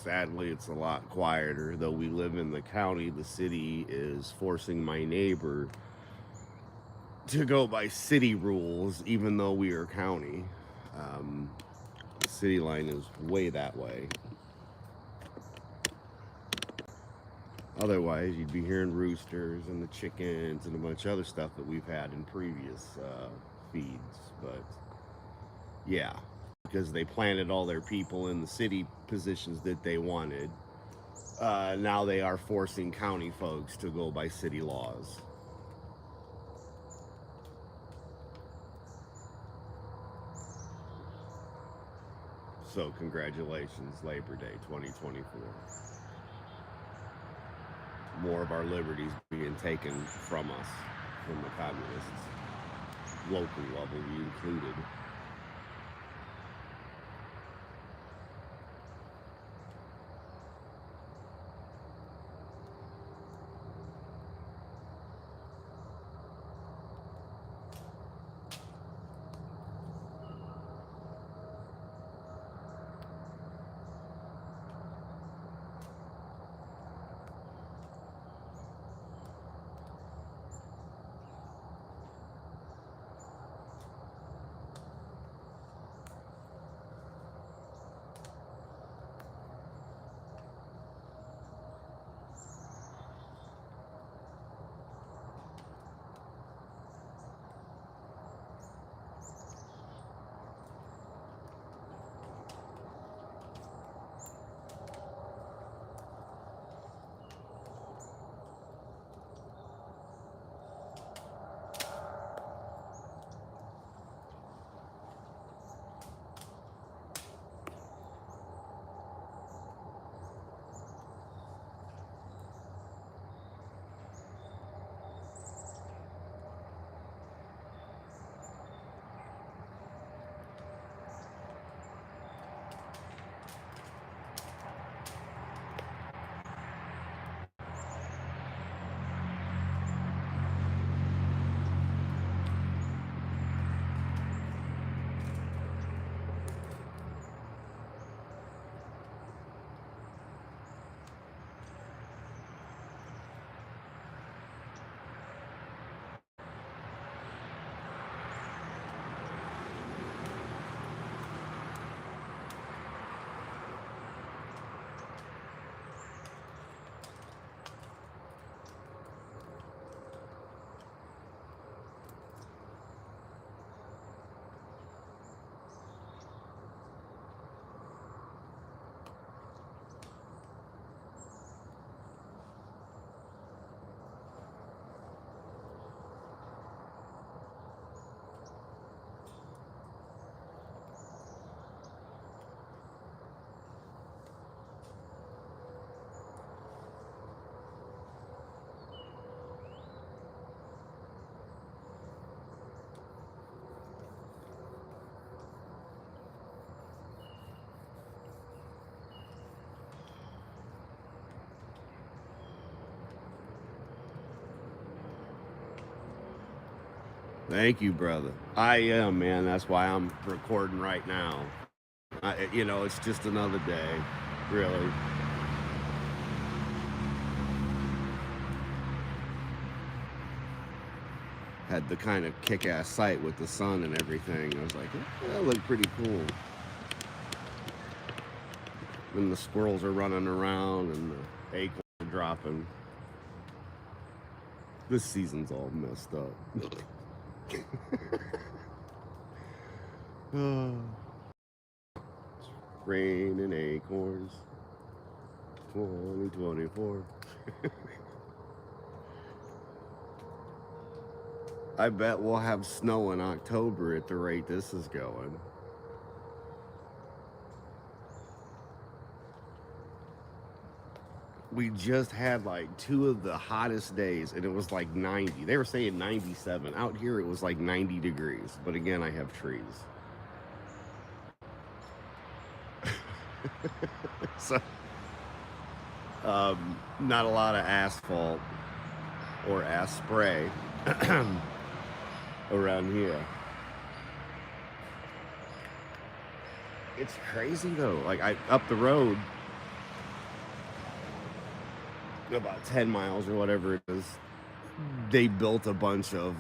Sadly, it's a lot quieter. Though we live in the county, the city is forcing my neighbor to go by city rules, even though we are county. Um, the city line is way that way. Otherwise, you'd be hearing roosters and the chickens and a bunch of other stuff that we've had in previous feeds. But yeah, because they planted all their people in the city positions that they wanted. Now they are forcing county folks to go by city laws. So, congratulations, Labor Day 2024. More of our liberties being taken from us, from the communists, local level included. Thank you, brother. I am, man. That's why I'm recording right now. It's just another day, really. Had the kind of kick-ass sight with the sun and everything. I was like, that looked pretty cool. And the squirrels are running around and the acorns are dropping. This season's all messed up. Rain and acorns. 2024. I bet we'll have snow in October at the rate this is going. We just had like two of the hottest days and it was like 90. They were saying 97. Out here it was like 90 degrees. But again, I have trees. So, not a lot of asphalt or ass spray around here. It's crazy though. Like up the road, about 10 miles or whatever it is, they built a bunch of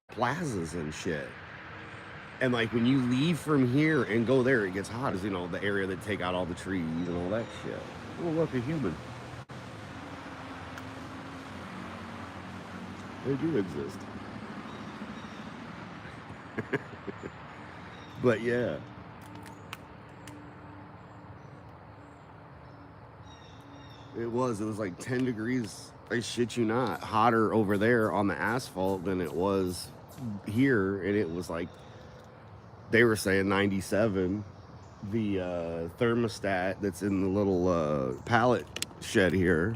plazas and shit. And like when you leave from here and go there, it gets hot. Is the area that take out all the trees and all that shit. Oh, look, a human. They do exist. But yeah. It was like 10 degrees, I shit you not, hotter over there on the asphalt than it was here. And it was like, they were saying 97. The thermostat that's in the little pallet shed here,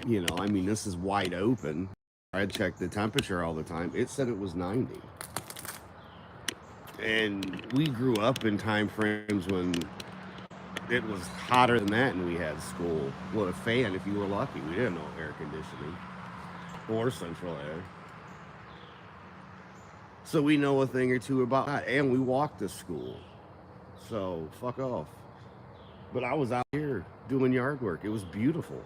I mean, this is wide open. I checked the temperature all the time. It said it was 90. And we grew up in time frames when it was hotter than that and we had school. Well, a fan if you were lucky. We didn't know air conditioning or central air. So we know a thing or two about that. And we walked to school. So fuck off. But I was out here doing yard work. It was beautiful.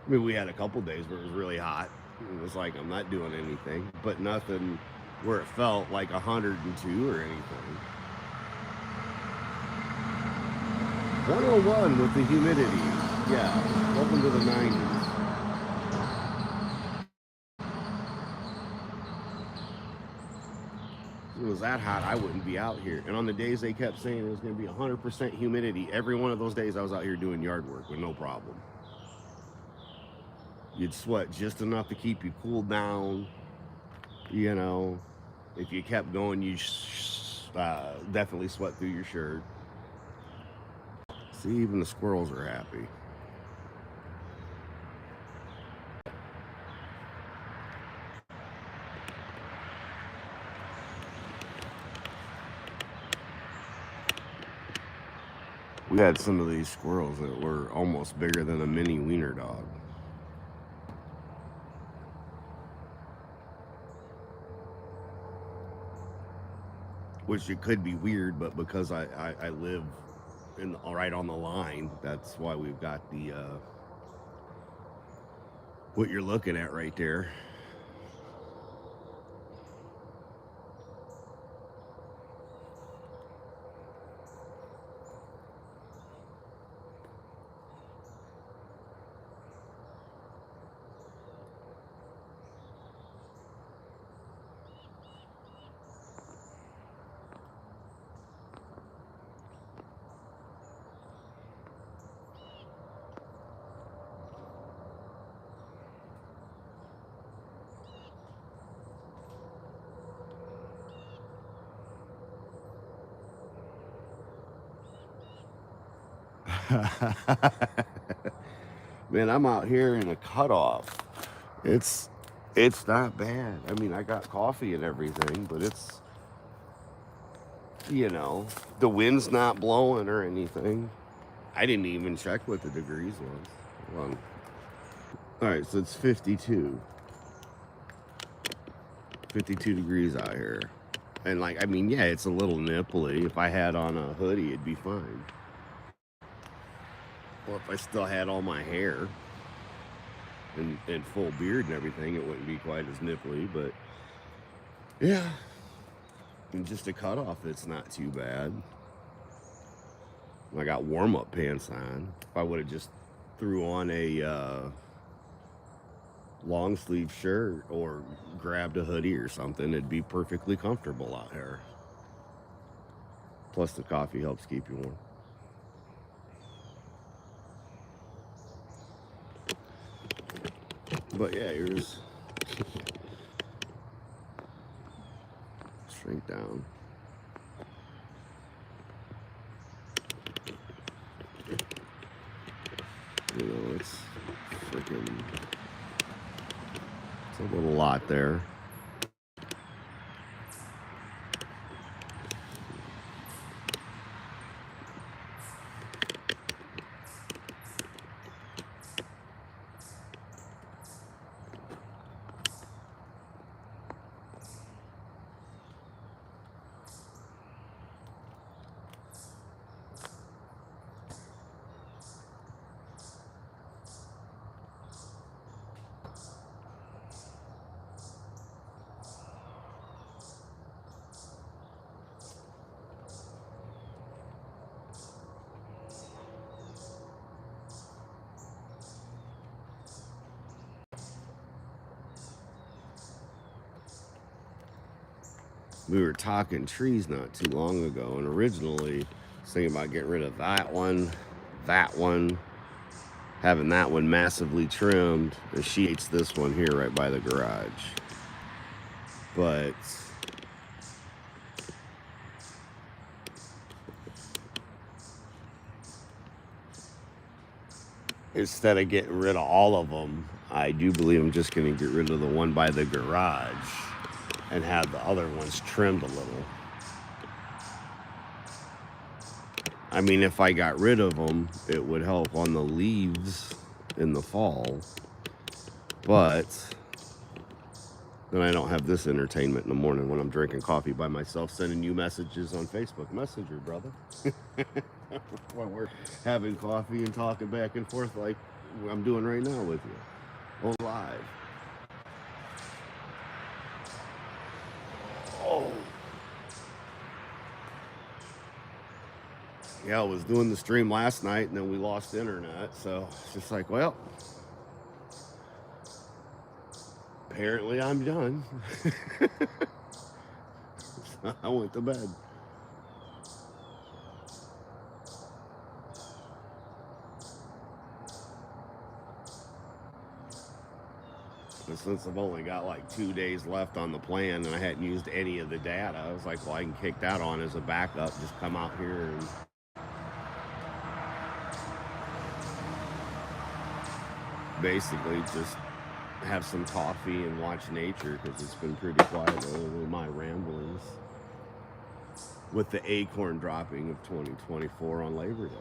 I mean, we had a couple days where it was really hot. It was like, I'm not doing anything, but nothing where it felt like 102 or anything. 101 with the humidity. Yeah, welcome to the 90s. If it was that hot, I wouldn't be out here. And on the days they kept saying it was going to be 100% humidity, every one of those days I was out here doing yard work with no problem. You'd sweat just enough to keep you cooled down. If you kept going, you definitely sweat through your shirt. See, even the squirrels are happy. We had some of these squirrels that were almost bigger than a mini wiener dog. Which it could be weird, but because I live right on the line, that's why we've got the what you're looking at right there. Man, I'm out here in a cutoff. It's not bad. I mean, I got coffee and everything, but it's the wind's not blowing or anything. I didn't even check what the degrees was. Hold on. All right, so it's 52. 52 degrees out here. And yeah, it's a little nipply. If I had on a hoodie, it'd be fine. Or if I still had all my hair and full beard and everything, it wouldn't be quite as nipply, but yeah. And just a cutoff, it's not too bad. I got warm-up pants on. If I would have just threw on a long sleeve shirt or grabbed a hoodie or something, it'd be perfectly comfortable out here. Plus the coffee helps keep you warm. But yeah, here's shrink down. It's freaking, it's a little lot there. We were talking trees not too long ago, and originally I was thinking about getting rid of that one, having that one massively trimmed, and she hates this one here right by the garage. But instead of getting rid of all of them, I do believe I'm just going to get rid of the one by the garage and have the other ones trimmed a little. I mean, if I got rid of them, it would help on the leaves in the fall. But then I don't have this entertainment in the morning when I'm drinking coffee by myself, sending you messages on Facebook Messenger, brother. When we're having coffee and talking back and forth like I'm doing right now with you. On live. Oh. Yeah, I was doing the stream last night and then we lost internet. So it's just like, well, apparently I'm done. So I went to bed. But since I've only got like 2 days left on the plan and I hadn't used any of the data, I was like, well, I can kick that on as a backup. Just come out here and basically just have some coffee and watch nature because it's been pretty quiet over my ramblings with the acorn dropping of 2024 on Labor Day.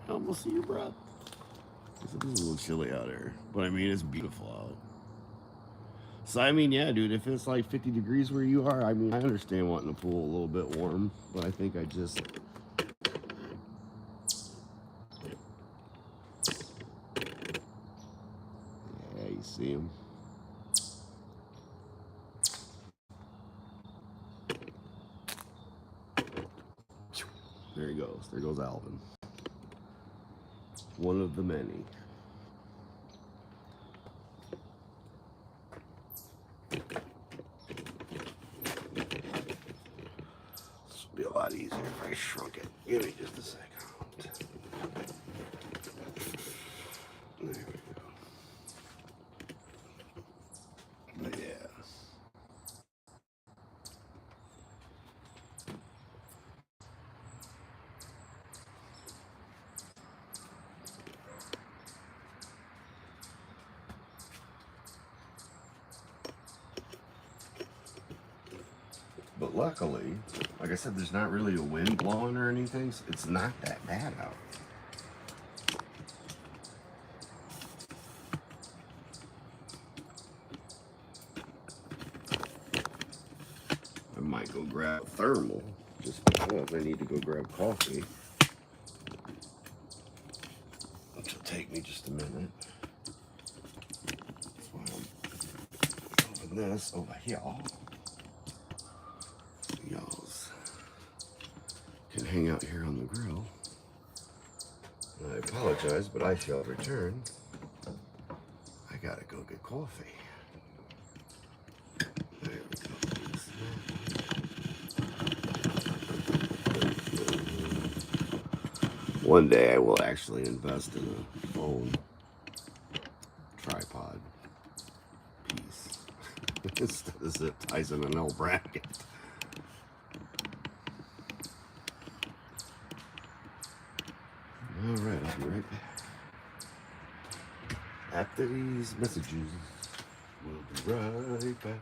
I almost see your breath. It's a little chilly out here, but I mean, it's beautiful out. So, I mean, yeah, dude, if it's like 50 degrees where you are, I mean, I understand wanting the pool a little bit warm, but I think I just... Yeah, you see him. There he goes. There goes Alvin. One of the many. This would be a lot easier if I shrunk it. Give me just a second. There we go. But yeah. But luckily, like I said, there's not really a wind blowing or anything, so it's not that bad out. I might go grab a thermal just because I need to go grab coffee. Which will take me just a minute. That's why I'm open this over here. Y'all's can hang out here on the grill. I apologize, but I shall return. I gotta go get coffee. There we go. One day I will actually invest in a phone tripod piece instead of zip ties in an L bracket. All right, I'll be right back. After these messages, we'll be right back.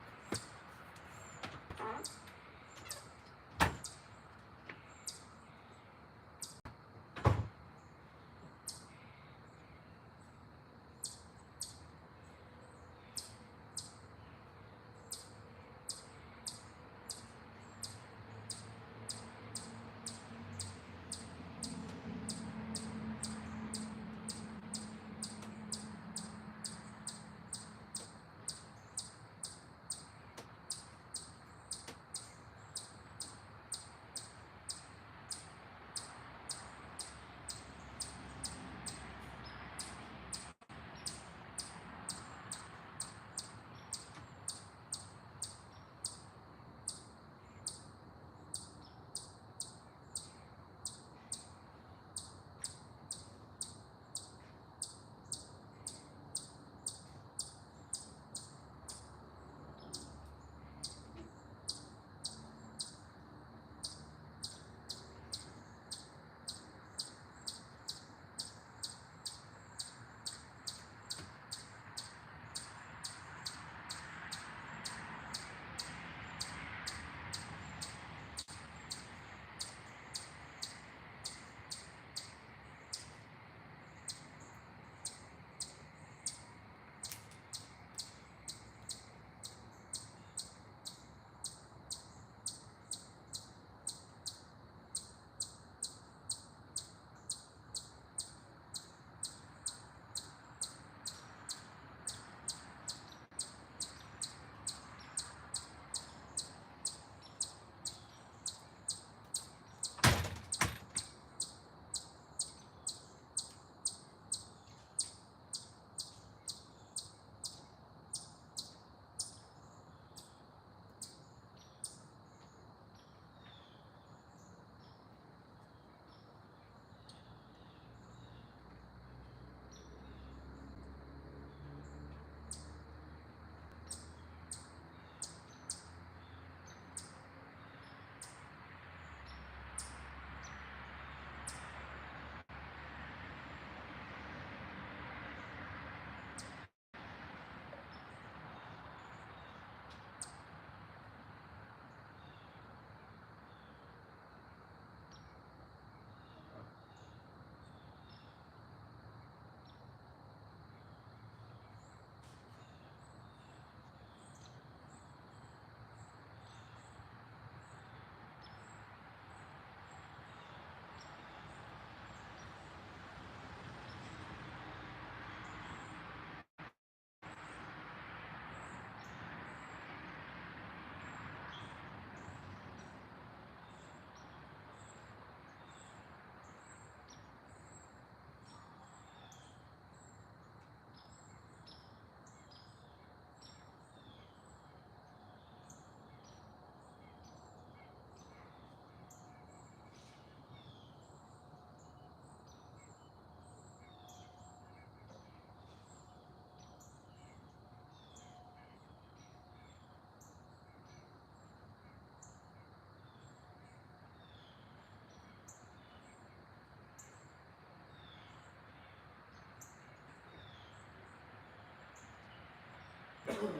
All right.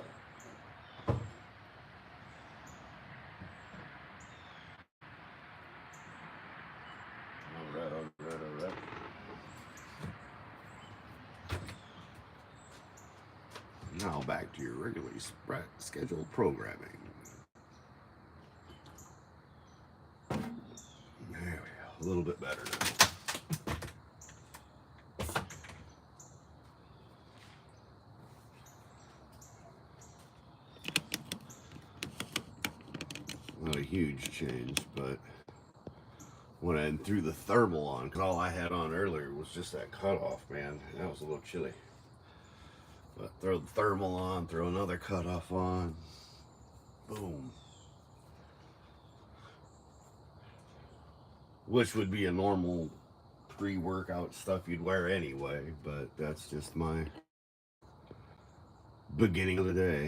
Now back to your regularly scheduled programming. There we go. A little bit better now. Not a huge change, but when I threw the thermal on, because all I had on earlier was just that cutoff, man. That was a little chilly. But throw the thermal on, throw another cutoff on. Boom. Which would be a normal pre-workout stuff you'd wear anyway, but that's just my beginning of the day.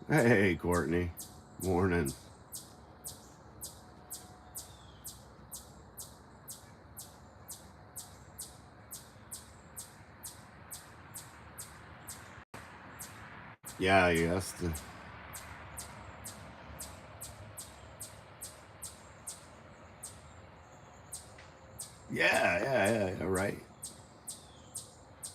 Hey, Courtney. Morning. Yeah, yes. Yeah, right.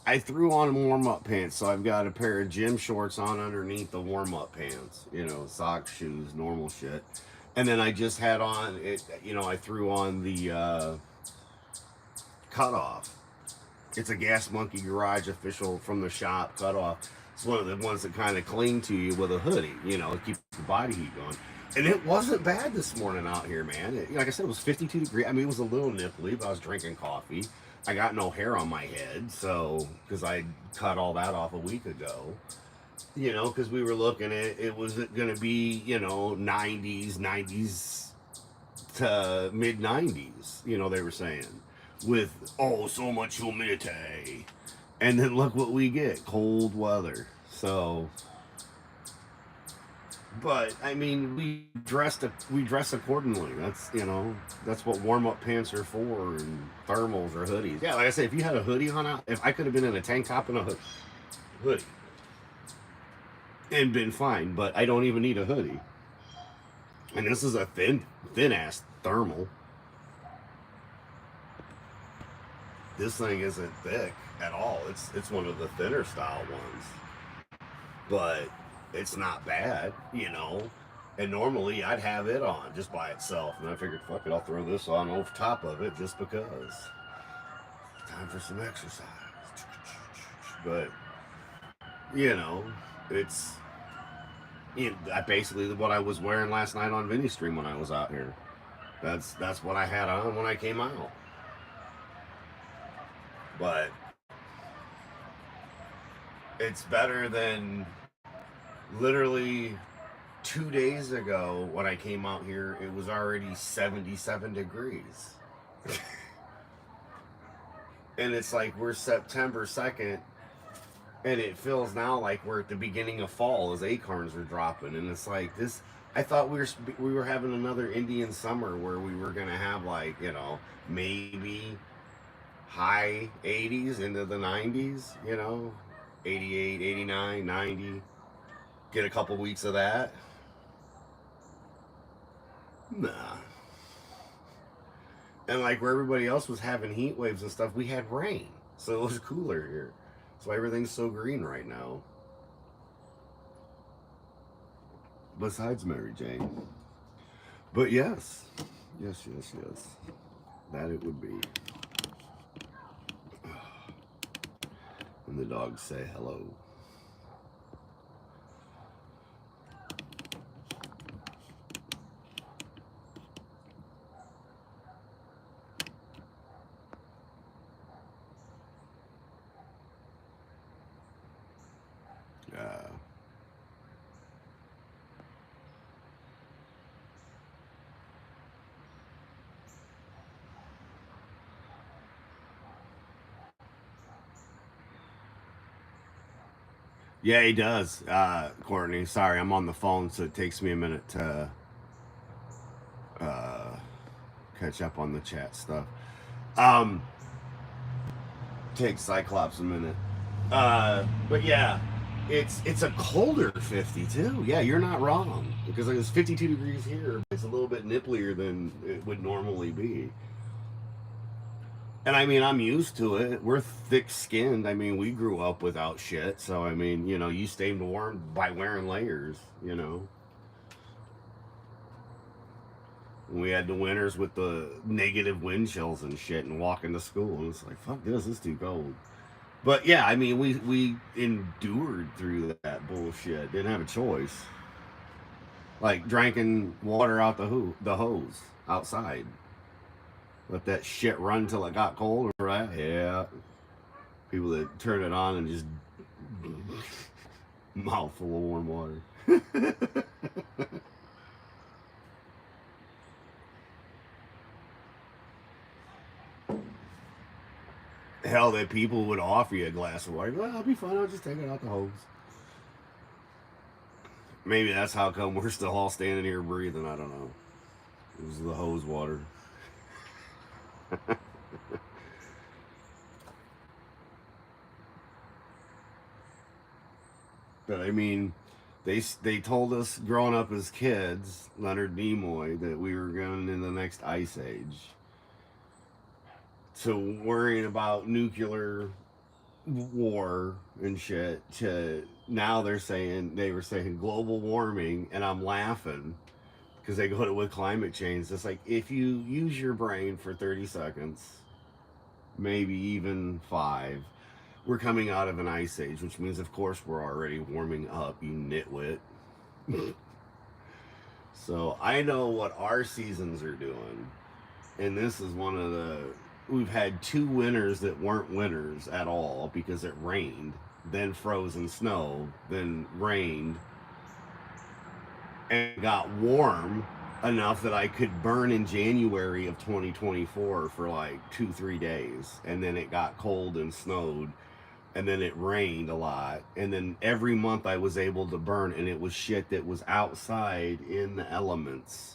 I threw on warm-up pants, so I've got a pair of gym shorts on underneath the warm-up pants. You know, socks, shoes, normal shit. And then I just had on it. You know, I threw on the cutoff. It's a Gas Monkey Garage official from the shop cutoff. It's one of the ones that kind of cling to you with a hoodie. You know, it keeps the body heat going. And it wasn't bad this morning out here, man. Like I said, it was 52 degrees. I mean, it was a little nipply, but I was drinking coffee. I got no hair on my head, so because I cut all that off a week ago. You know, because we were looking at it was going to be, you know, 90s to mid 90s. You know, they were saying with so much humidity, and then look what we get: cold weather. So. But I mean, we dress accordingly. That's that's what warm up pants are for, and thermals or hoodies. Yeah, like I said, if you had a hoodie on, if I could have been in a tank top and a hoodie and been fine, but I don't even need a hoodie. And this is a thin ass thermal. This thing isn't thick at all. It's one of the thinner style ones, but it's not bad, you know. And normally I'd have it on just by itself. And I figured, fuck it, I'll throw this on over top of it just because. Time for some exercise. But, you know, it's basically what I was wearing last night on Vinny Stream when I was out here. That's what I had on when I came out. But it's better than literally 2 days ago when I came out here. It was already 77 degrees. And it's like we're September 2nd, and it feels now like we're at the beginning of fall as acorns are dropping. And it's like this. I thought we were having another Indian summer where we were gonna have, like, you know, maybe high 80s into the 90s. You know, 88, 89, 90. Get a couple weeks of that. Nah. And like where everybody else was having heat waves and stuff, we had rain. So it was cooler here. That's why everything's so green right now. Besides Mary Jane. But yes. Yes. That it would be. And the dogs say hello. Yeah, he does, Courtney. Sorry, I'm on the phone, so it takes me a minute to uh, catch up on the chat stuff. Um, takes Cyclops a minute. But yeah, it's a colder 52. Yeah, you're not wrong because it's 52 degrees here. It's a little bit nipplier than it would normally be. And I mean, I'm used to it. We're thick skinned. I mean, we grew up without shit. So, I mean, you stayed warm by wearing layers. We had the winters with the negative wind chills and shit and walking to school. And it's like, fuck this, it's too cold. But yeah, I mean, we endured through that bullshit. Didn't have a choice. Like drinking water out the hose outside. Let that shit run till it got cold, right? Yeah. People that turn it on and just mouthful of warm water. Hell, that people would offer you a glass of water. Well, I'll be fine. I'll just take it out the hose. Maybe that's how come we're still all standing here breathing. I don't know. It was the hose water. But I mean, they told us growing up as kids, Leonard Nimoy, that we were going in the next ice age. So worrying about nuclear war and shit to now they were saying global warming, and I'm laughing because they go to with climate change. It's like if you use your brain for 30 seconds, maybe even 5, we're coming out of an ice age, which means of course we're already warming up, you nitwit. So I know what our seasons are doing, and this is one of the we've had 2 winters that weren't winters at all because it rained, then frozen snow, then rained, and got warm enough that I could burn in January of 2024 for like 2-3 days, and then it got cold and snowed, and then it rained a lot, and then every month I was able to burn, and it was shit that was outside in the elements,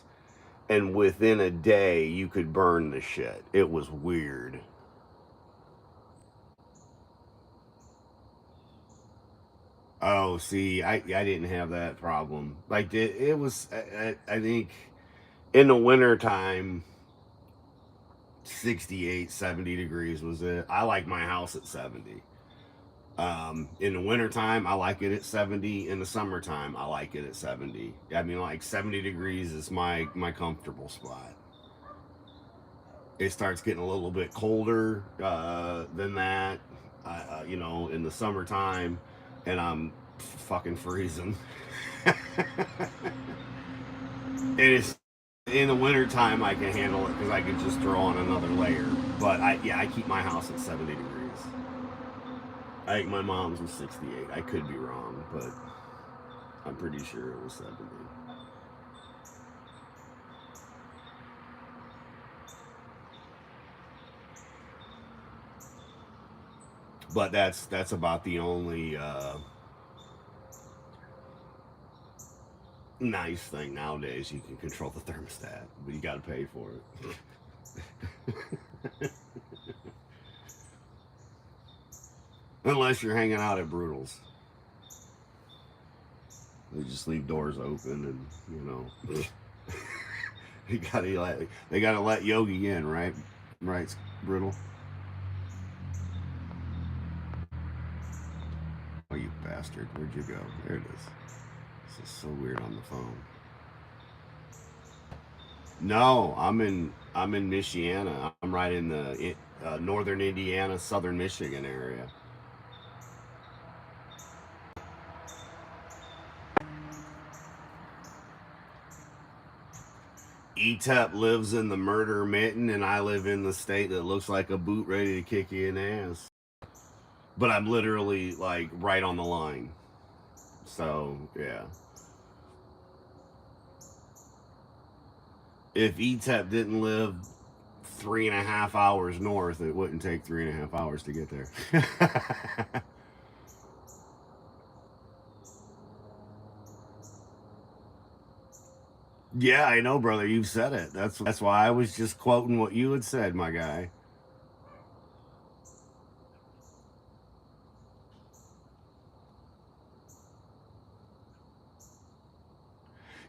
and within a day you could burn the shit. It was weird. Oh, see, I didn't have that problem. Like it was, I think in the winter time, 68, 70 degrees was it. I like my house at 70. In the wintertime, I like it at 70. In the summertime, I like it at 70. I mean, like 70 degrees is my comfortable spot. It starts getting a little bit colder than that, in the summertime, and I'm fucking freezing. It is in the wintertime I can handle it because I can just throw on another layer. But I keep my house at 70 degrees. I think my mom's was 68. I could be wrong, but I'm pretty sure it was 70. But that's about the only nice thing nowadays. You can control the thermostat, but you got to pay for it. Unless you're hanging out at Brutal's. They just leave doors open, and they gotta let Yogi in, right? Right, Brutal. Oh, you bastard! Where'd you go? There it is. This is so weird on the phone. No, I'm in Michiana. I'm right in the northern Indiana, southern Michigan area. ETEP lives in the murder mitten, and I live in the state that looks like a boot ready to kick you in the ass. But I'm literally like right on the line. So yeah. If ETEP didn't live 3.5 hours north, it wouldn't take 3.5 hours to get there. Yeah, I know, brother. You've said it. That's why I was just quoting what you had said, my guy.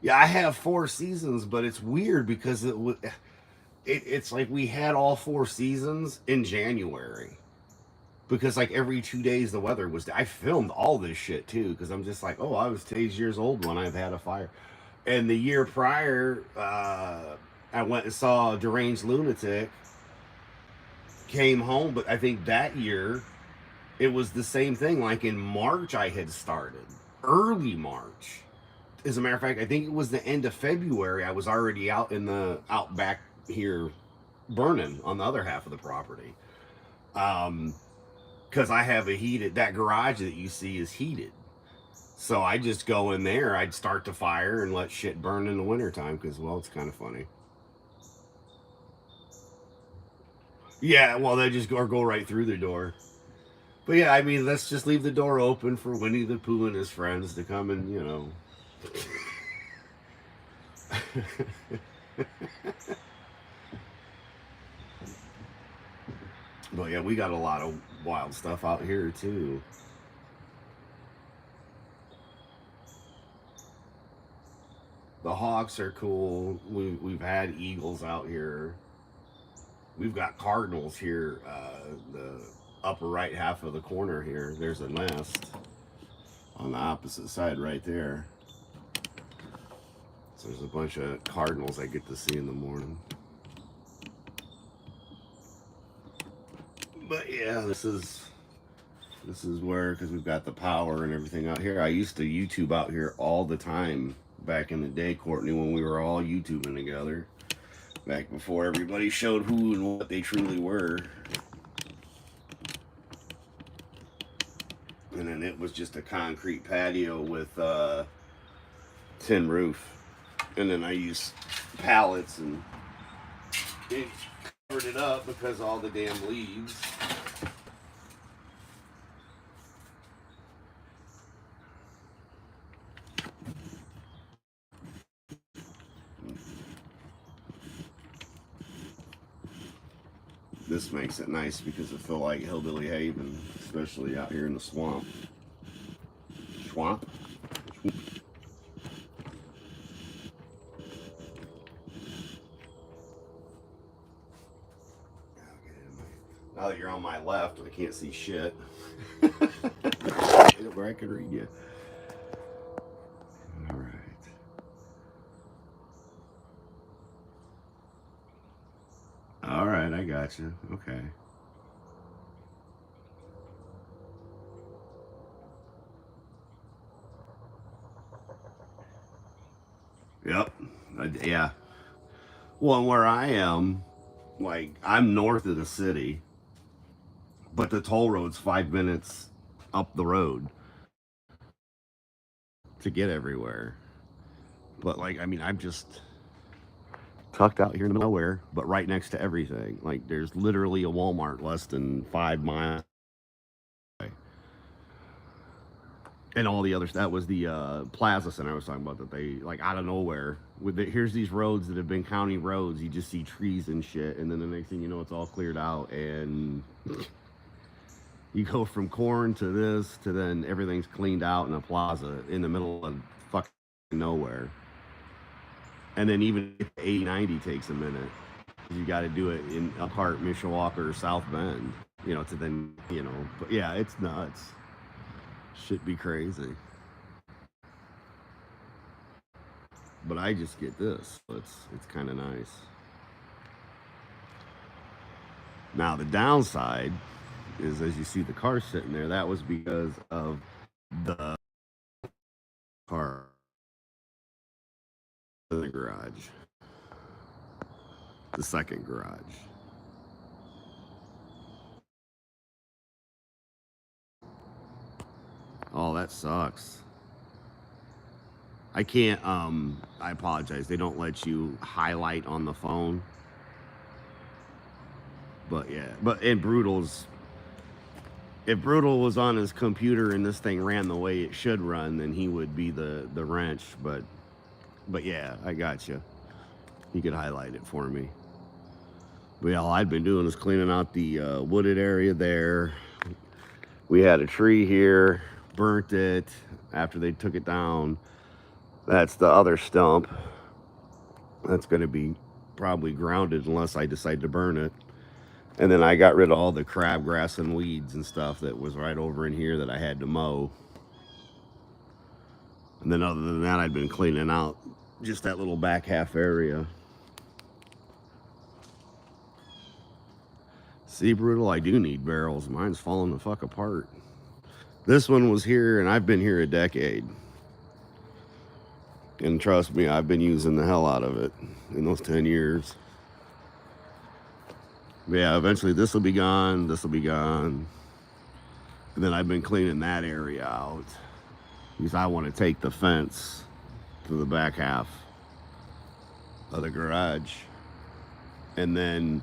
Yeah, I have 4 seasons, but it's weird because it's like we had all 4 seasons in January because like every 2 days the weather was. I filmed all this shit too because I'm just like, oh, I was 10 years old when I've had a fire, and the year prior, I went and saw Deranged Lunatic. Came home, but I think that year it was the same thing. Like in March, I had started early March. As a matter of fact, I think it was the end of February. I was already out in the outback here, burning on the other half of the property. Because I have a heated, that garage that you see is heated. So I just go in there, I'd start the fire and let shit burn in the wintertime because, well, it's kind of funny. Yeah, well, they just go right through the door. But yeah, I mean, let's just leave the door open for Winnie the Pooh and his friends to come and, But yeah, we got a lot of wild stuff out here too. The hawks are cool. We've had eagles out here. We've got cardinals here. The upper right half of the corner here. There's a nest on the opposite side right there. So there's a bunch of cardinals I get to see in the morning. But yeah, this is where, because we've got the power and everything out here. I used to YouTube out here all the time back in the day, Courtney, when we were all YouTubing together. Back before everybody showed who and what they truly were. And then it was just a concrete patio with tin roof. And then I used pallets and it covered it up because all the damn leaves. This makes it nice because it feel like Hillbilly Haven, especially out here in the swamp. Swamp? Now that you're on my left, I can't see shit. Where I could read you. All right. All right, I got you. Okay. Yep. Yeah. Well, and where I am, like, I'm north of the city, but the toll road's 5 minutes up the road to get everywhere. But, like, I mean, I'm just tucked out here in the middle of nowhere, but right next to everything. Like, there's literally a Walmart less than 5 miles away. And all the others. That was the Plaza Center I was talking about. That they, like, out of nowhere, here's these roads that have been county roads. You just see trees and shit, and then the next thing you know, it's all cleared out, and you go from corn to this to then everything's cleaned out in a plaza in the middle of fucking nowhere. And then even 80-90 takes a minute. You got to do it in Elkhart, Mishawaka, or South Bend, to then, but yeah, it's nuts. Should be crazy. But I just get this. So it's kind of nice. Now the downside is, as you see the car sitting there, that was because of the car in the garage, the second garage. Oh, that sucks. I can't. I apologize. They don't let you highlight on the phone. But yeah, but in Brutal's, if Brutal was on his computer and this thing ran the way it should run, then he would be the wrench. But But yeah, I got you. You could highlight it for me. But yeah, all I'd been doing is cleaning out the wooded area there. We had a tree here, burnt it after they took it down. That's the other stump. That's going to be probably grounded unless I decide to burn it. And then I got rid of all the crabgrass and weeds and stuff that was right over in here that I had to mow. And then other than that, I'd been cleaning out just that little back half area. See, Brutal, I do need barrels. Mine's falling the fuck apart. This one was here, and I've been here a decade. And trust me, I've been using the hell out of it in those 10 years. But yeah, eventually this will be gone, this will be gone. And then I've been cleaning that area out because I want to take the fence to the back half of the garage. And then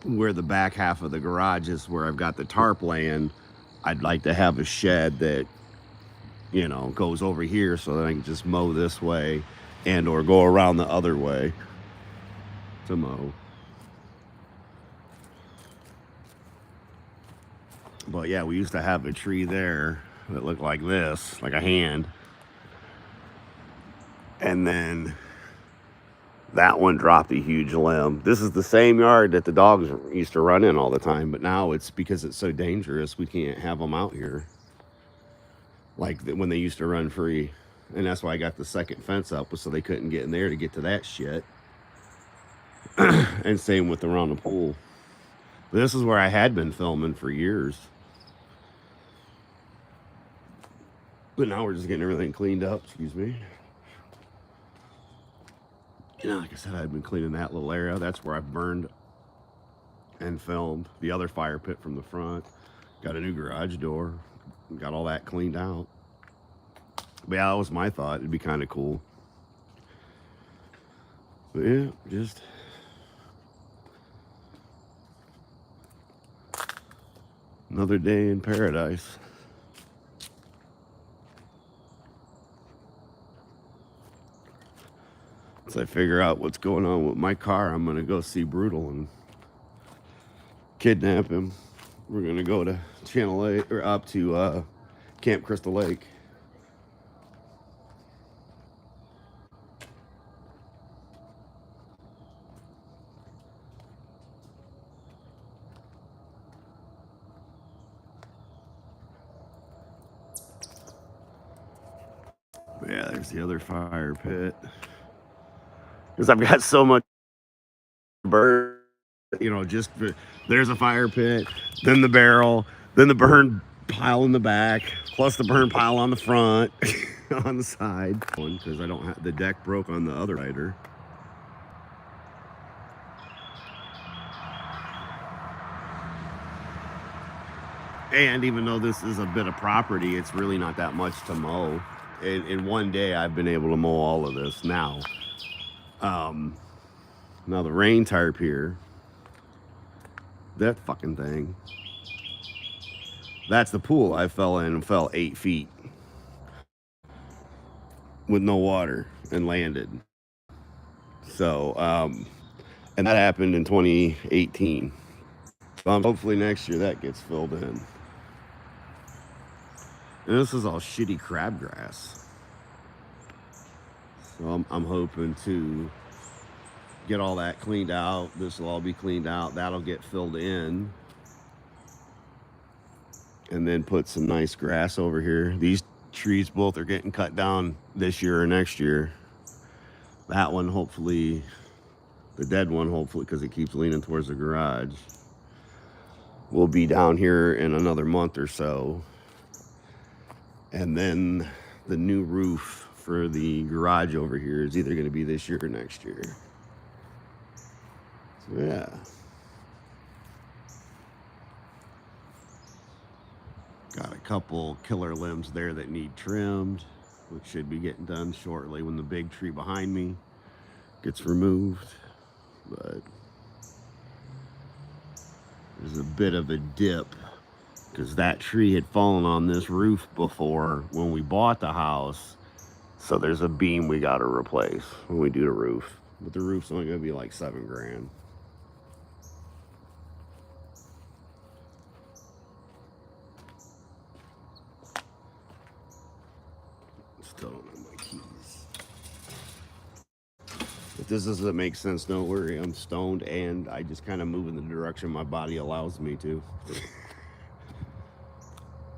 where the back half of the garage is where I've got the tarp laying, I'd like to have a shed that, you know, goes over here so that I can just mow this way and or go around the other way to mow. But yeah, we used to have a tree there that looked like this, like a hand. And then that one dropped a huge limb. This is the same yard that the dogs used to run in all the time, but now it's because it's so dangerous, we can't have them out here like when they used to run free. And that's why I got the second fence up, so they couldn't get in there to get to that shit. And same with around the pool. But this is where I had been filming for years. But now we're just getting everything cleaned up, excuse me. You know, like I said, I've been cleaning that little area. That's where I've burned and filmed the other fire pit from the front. Got a new garage door. Got all that cleaned out. But yeah, that was my thought. It'd be kind of cool. But yeah, just another day in paradise. Once I figure out what's going on with my car, I'm gonna go see Brutal and kidnap him. We're gonna go to Channel 8 or up to Camp Crystal Lake. But yeah, there's the other fire pit. Because I've got so much burn, you know, just there's a fire pit, then the barrel, then the burn pile in the back, plus the burn pile on the front, on the side. Because I don't have the deck broke on the other rider. And even though this is a bit of property, it's really not that much to mow. In one day, I've been able to mow all of this now. Now the rain tarp here, that fucking thing, that's the pool I fell in and fell 8 feet with no water and landed. So, and that happened in 2018. So hopefully next year that gets filled in. And this is all shitty crabgrass. So I'm hoping to get all that cleaned out. This will all be cleaned out. That'll get filled in. And then put some nice grass over here. These trees both are getting cut down this year or next year. That one, hopefully, the dead one, hopefully, because it keeps leaning towards the garage, will be down here in another month or so. And then the new roof for the garage over here is either going to be this year or next year. So, yeah. Got a couple killer limbs there that need trimmed, which should be getting done shortly when the big tree behind me gets removed. But there's a bit of a dip because that tree had fallen on this roof before when we bought the house, So there's a beam we got to replace when we do the roof. But the roof's only going to be like $7,000. Still don't have my keys. If this doesn't make sense, don't worry. I'm stoned and I just kind of move in the direction my body allows me to.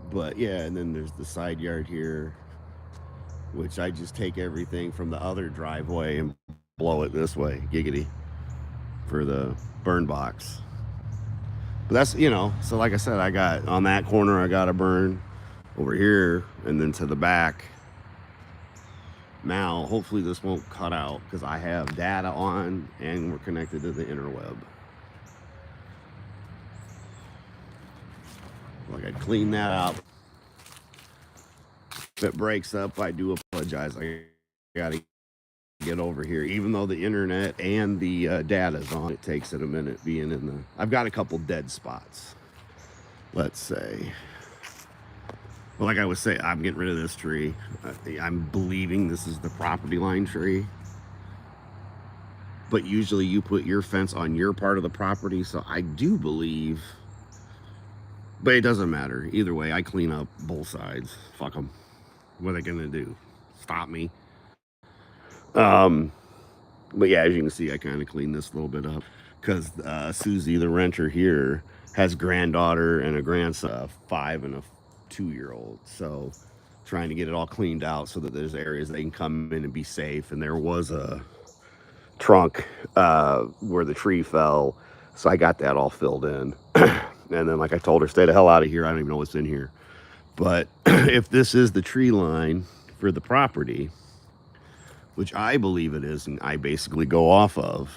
But yeah, and then there's the side yard here, which I just take everything from the other driveway and blow it this way, giggity, for the burn box. But that's, so like I said, I got on that corner, I got a burn over here, and then to the back. Now, hopefully this won't cut out because I have data on and we're connected to the interweb. Like, I'd clean that up. If it breaks up, I do apologize. I gotta get over here. Even though the internet and the data's on, it takes it a minute being in the... I've got a couple dead spots, let's say. Well, like I was saying, I'm getting rid of this tree. I'm believing this is the property line tree. But usually you put your fence on your part of the property, so I do believe... But it doesn't matter. Either way, I clean up both sides. Fuck them. What are they gonna do? Stop me? But yeah, as you can see, I kind of cleaned this a little bit up. Because Susie, the renter here, has granddaughter and a grandson, 5 and a 2-year-old. So trying to get it all cleaned out so that there's areas they can come in and be safe. And there was a trunk where the tree fell, so I got that all filled in. And then, like I told her, stay the hell out of here. I don't even know what's in here. But if this is the tree line for the property, which I believe it is, and I basically go off of,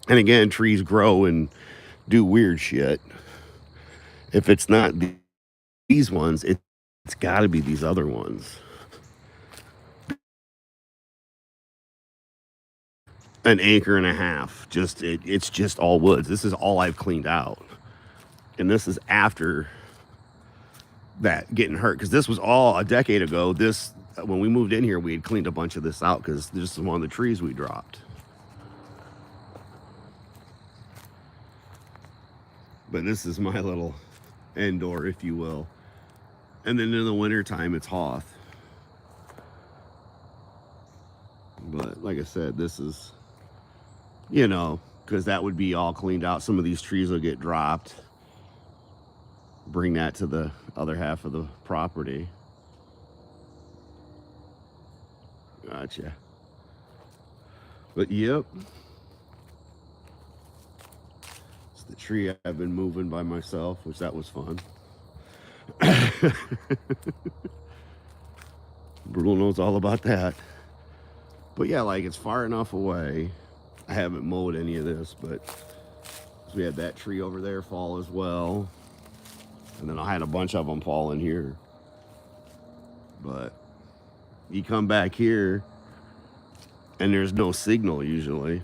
and again, trees grow and do weird shit. If it's not these ones, it's got to be these other ones. An acre and a half. It's just all woods. This is all I've cleaned out. And this is after that getting hurt. Because this was all a decade ago. When we moved in here, we had cleaned a bunch of this out because this is one of the trees we dropped. But this is my little indoor, if you will. And then in the wintertime, it's Hoth. But like I said, this is, because that would be all cleaned out. Some of these trees will get dropped. Bring that to the other half of the property. Gotcha. But yep. It's the tree I've been moving by myself, which that was fun. Brutal knows all about that. But yeah, like, it's far enough away. I haven't mowed any of this, but we had that tree over there fall as well. And then I had a bunch of them fall in here. But you come back here and there's no signal usually.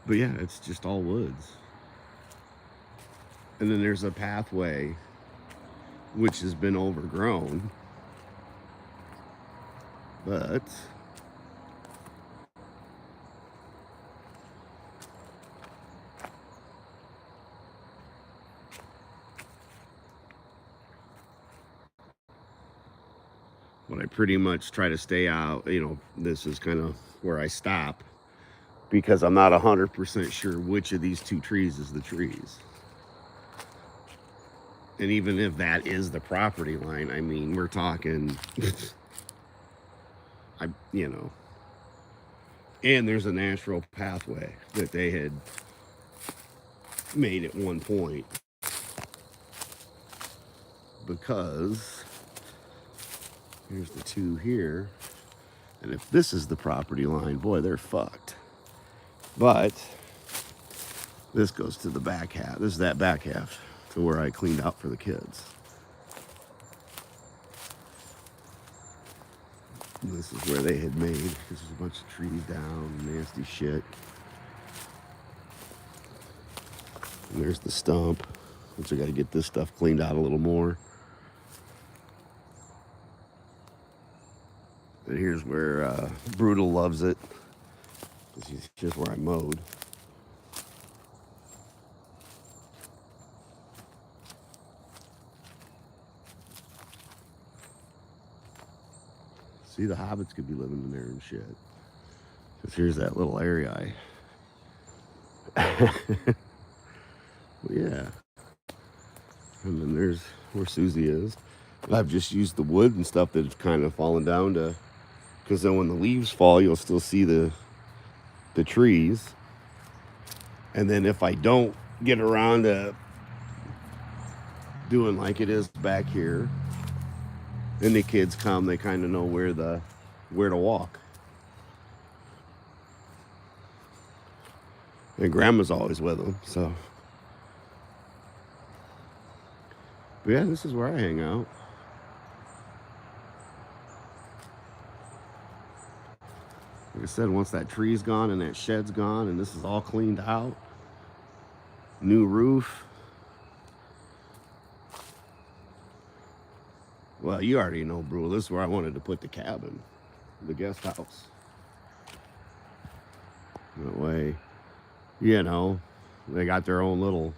But yeah, it's just all woods. And then there's a pathway which has been overgrown. But what I pretty much try to stay out, this is kind of where I stop because I'm not 100% sure which of these two trees is the trees. And even if that is the property line, I mean, we're talking, and there's a natural pathway that they had made at one point because here's the two here. And if this is the property line, boy, they're fucked. But this goes to the back half. This is that back half to where I cleaned out for the kids. And this is where they had made. This is a bunch of trees down, nasty shit. And there's the stump. which I got to get this stuff cleaned out a little more. And here's where Brutal loves it. Here's where I mowed. See, the hobbits could be living in there and shit. Because here's that little area well, yeah. And then there's where Susie is. I've just used the wood and stuff that's kind of fallen down to, because then when the leaves fall, you'll still see the trees. And then if I don't get around to doing like it is back here, then the kids come, they kind of know where to walk. And Grandma's always with them, so. But yeah, this is where I hang out. Like I said, once that tree's gone and that shed's gone and this is all cleaned out, new roof. Well, you already know, bro. This is where I wanted to put the cabin, the guest house. That way, you know, they got their own little,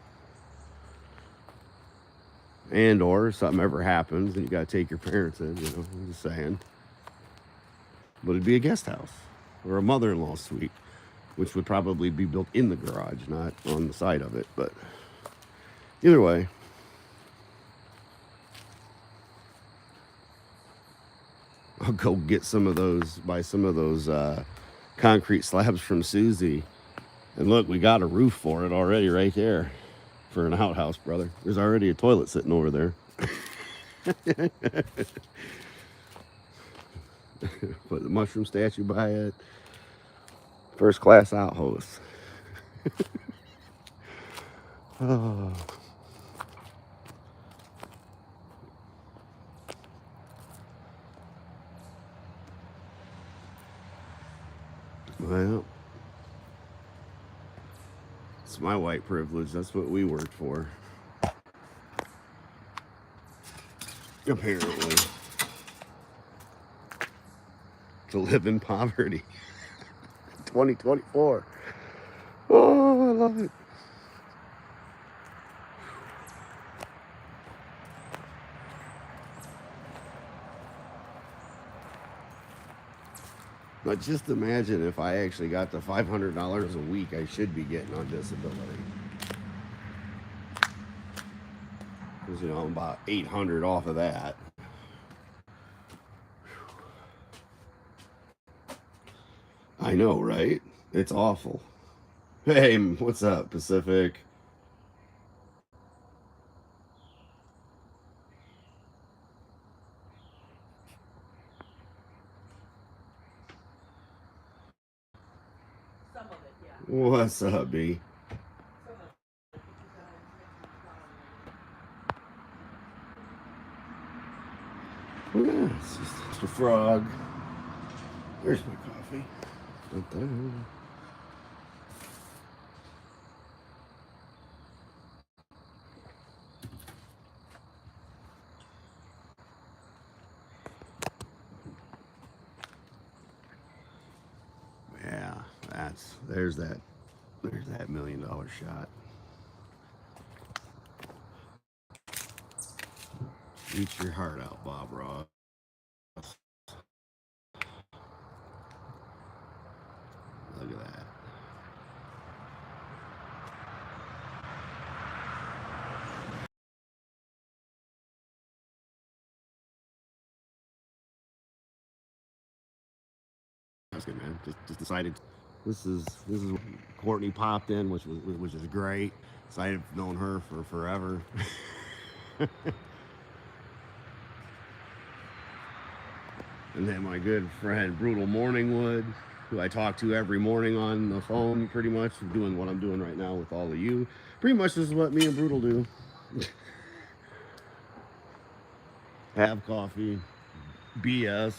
and or something ever happens and you got to take your parents in, you know, I'm just saying. But it'd be a guest house or a mother-in-law suite, which would probably be built in the garage, not on the side of it. But either way, I'll go get buy some of those concrete slabs from Susie. And look, we got a roof for it already right there for an outhouse, brother. There's already a toilet sitting over there. Put the mushroom statue by it. First class outhouse. Oh. Well, it's my white privilege. That's what we worked for. Apparently. To live in poverty. 2024. Oh, I love it. But just imagine if I actually got the $500 a week I should be getting on disability. Because, you know, I'm about $800 off of that. I know, right? It's awful. Hey, what's up, Pacific? Some of it, yeah. What's up, B? Yeah, it's just a frog. There's my coffee. Right there. Yeah, there's that $1 million shot. Eat your heart out, Bob Ross. Look at that. That's good, man. Just decided this is Courtney popped in, which is great. So I've known her for forever. And then my good friend Brutal Morningwood, who I talk to every morning on the phone, pretty much doing what I'm doing right now with all of you. Pretty much this is what me and Brutal do. Have coffee, BS.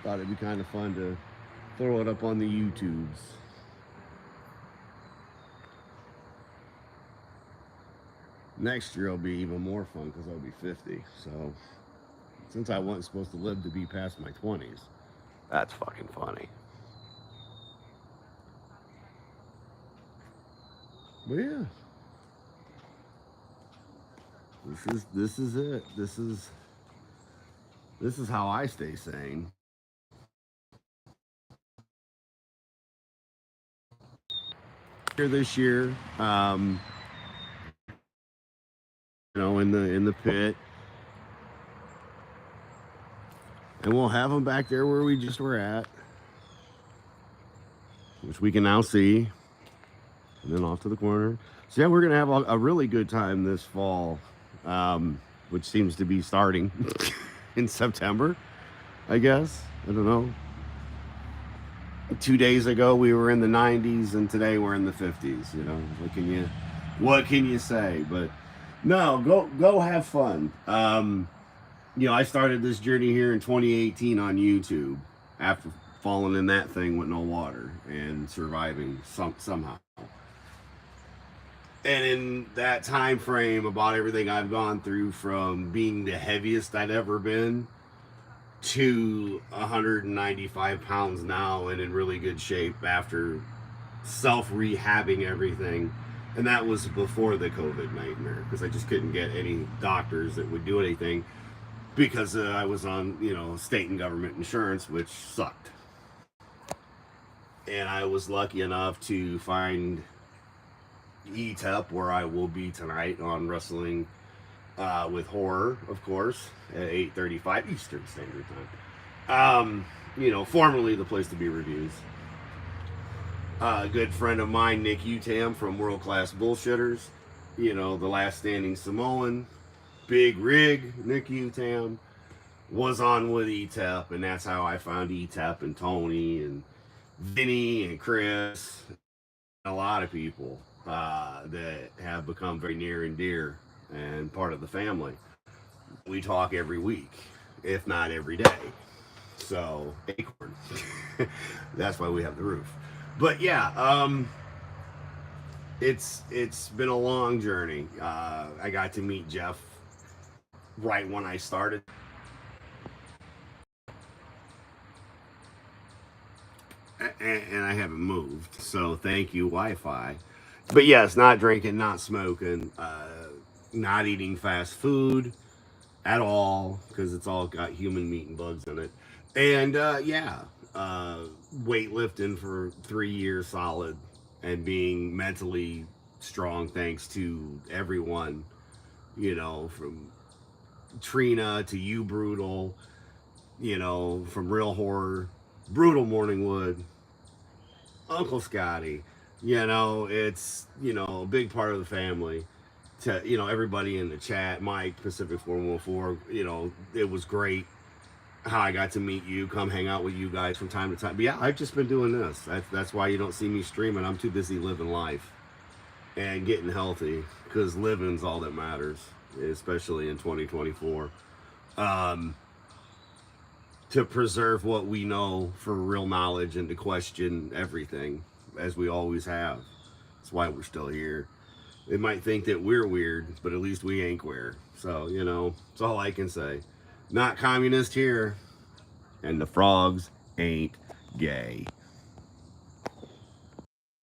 Thought it'd be kind of fun to throw it up on the YouTubes. Next year will be even more fun because I'll be 50. So since I wasn't supposed to live to be past my 20s, that's fucking funny. But yeah, this is it. This is how I stay sane. Here this year, in the pit, and we'll have them back there where we just were at, which we can now see, and then off to the corner. So yeah, we're gonna have a really good time this fall, which seems to be starting in September, I guess. I don't know. 2 days ago we were in the 90s, and today we're in the 50s. What can you say? But no, go have fun. I started this journey here in 2018 on YouTube after falling in that thing with no water and surviving somehow. And in that time frame, about everything I've gone through, from being the heaviest I'd ever been to 195 pounds now and in really good shape after self-rehabbing everything. And that was before the COVID nightmare, because I just couldn't get any doctors that would do anything because I was on, state and government insurance, which sucked. And I was lucky enough to find ETEP, where I will be tonight on Wrestling with Horror, of course, at 8:35 Eastern Standard Time. Formerly the place to be reviews. A good friend of mine, Nick Utam from World Class Bullshitters, the last standing Samoan, Big Rig, Nick Utam, was on with ETEP, and that's how I found ETEP and Tony and Vinny and Chris, and a lot of people that have become very near and dear and part of the family. We talk every week, if not every day. So, Acorn. That's why we have the roof. But yeah, it's been a long journey. I got to meet Jeff right when I started. And I haven't moved, so thank you, Wi-Fi. But yes, not drinking, not smoking, not eating fast food at all, because it's all got human meat and bugs in it. And weightlifting for 3 years solid, and being mentally strong thanks to everyone, from Trina to you, Brutal, from Real Horror, Brutal Morningwood, Uncle Scotty. It's a big part of the family. To everybody in the chat, Mike, Pacific 414. It was great how I got to meet you, come hang out with you guys from time to time. But yeah, I've just been doing this. That's why you don't see me streaming. I'm too busy living life and getting healthy, because living's all that matters, especially in 2024. To preserve what we know for real knowledge, and to question everything, as we always have. That's why we're still here. They might think that we're weird, but at least we ain't queer. So, that's all I can say. Not communist here. And the frogs ain't gay.